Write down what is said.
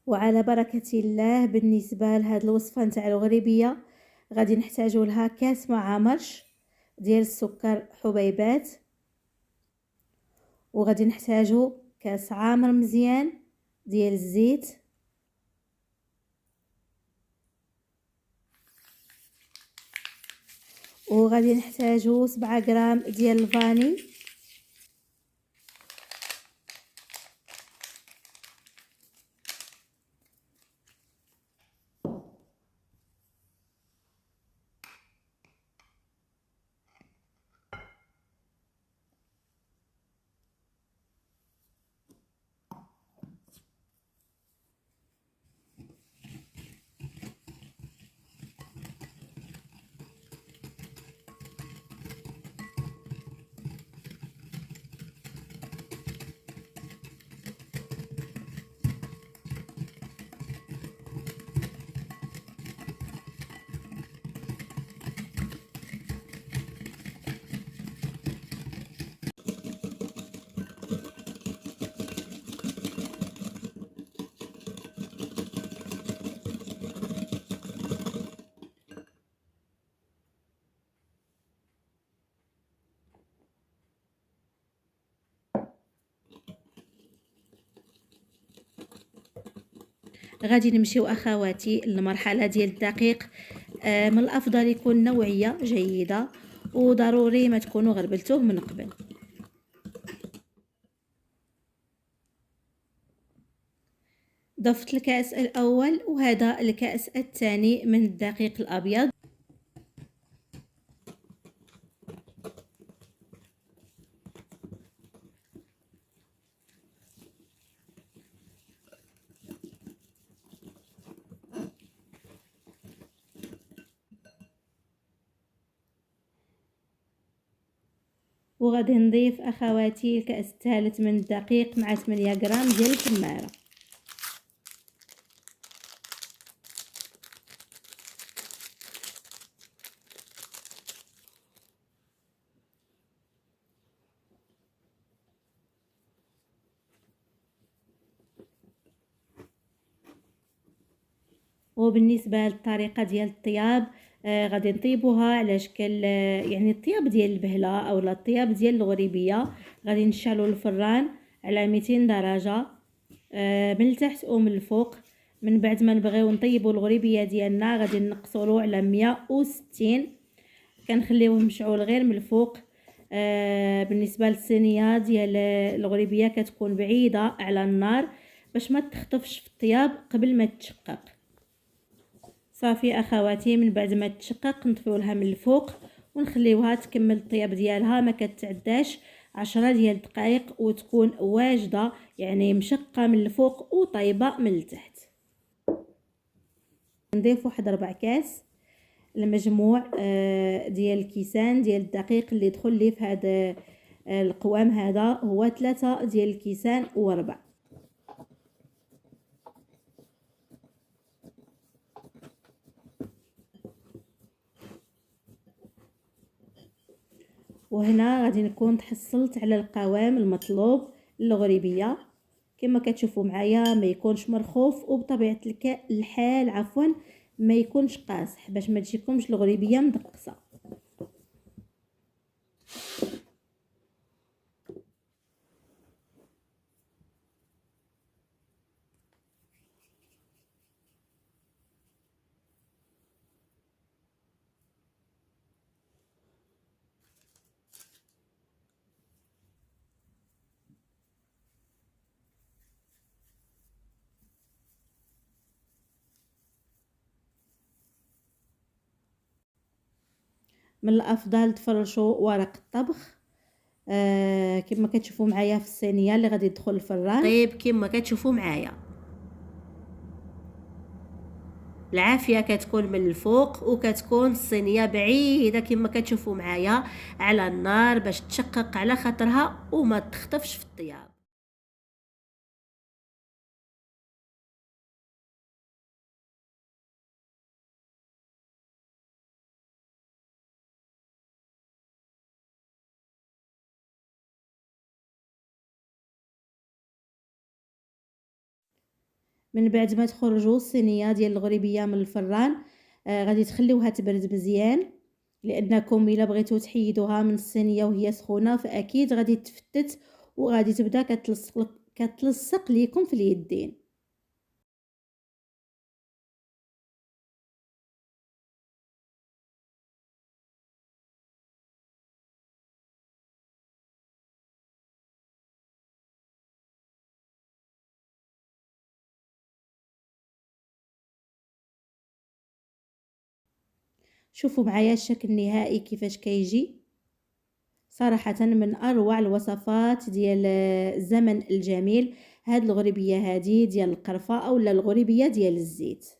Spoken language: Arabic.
وعلى بركة الله. بالنسبة لهاد الوصفة نتاع الغريبية غادي نحتاجو لها كاس مع مرش ديال السكر حبيبات، وغادي نحتاجو كاس عامر مزيان ديال الزيت، وغادي نحتاجو 7 غرام ديال الفاني، غادي نمشيو اخواتي للمرحله ديال الدقيق. من الافضل يكون نوعيه جيده، وضروري ما تكونوا غربلتوه من قبل. ضفت الكاس الاول وهذا الكاس الثاني من الدقيق الابيض، وغادي نضيف اخواتي الكاس الثالث من الدقيق مع 8 غرام ديال الكماره. وبالنسبه للطريقه ديال الطياب، غادي نطيبوها على شكل يعني الطياب ديال البهله اولا الطياب ديال الغريبيه. غادي نشعلوا الفران على 200 درجه من التحت ومن الفوق. من بعد ما نبغيو نطيبوا الغريبيه ديالنا غادي نقصروه على 160، كنخليوه مشعول غير من الفوق. بالنسبه للصينيه ديال الغريبيه كتكون بعيده على النار باش ما تخطفش في الطياب قبل ما تشقق. صافي اخواتي، من بعد ما تشقق نطفيو لها من الفوق ونخليوها تكمل الطياب ديالها، ما كتعداش 10 ديال الدقائق وتكون واجده، يعني مشقه من الفوق وطيبه من التحت. نضيف واحد 4 كاس المجموع ديال الكيسان ديال الدقيق اللي يدخل لي في هذا القوام. هذا هو 3 ديال الكيسان وربع. وهنا غادي نكون تحصلت على القوام المطلوب للغريبيه. كما كتشوفوا معايا ما يكونش مرخوف، وبطبيعه الحال ما يكونش قاصح باش ما تجيكمش الغريبيه مدقسه. من الافضل تفرشوا ورق الطبخ كما كتشوفوا معايا في الصينيه اللي غادي تدخل الفران. طيب كما كتشوفوا معايا العافيه كتكون من الفوق، وكتكون الصينيه بعيده كما كتشوفوا معايا على النار باش تشقق على خاطرها وما تخطفش في الطياب. من بعد ما تخرجوا الصينيه ديال الغريبيه من الفران غادي تخليوها تبرد مزيان، لانكم الا بغيتو تحيدوها من الصينيه وهي سخونه فاكيد غادي تفتت وغادي تبدا كتلصق ليكم في اليدين. شوفوا معايا الشكل النهائي كيفاش كيجي، صراحة من اروع الوصفات ديال الزمن الجميل هاد الغريبية هادي ديال القرفة اولا الغريبية ديال الزيت.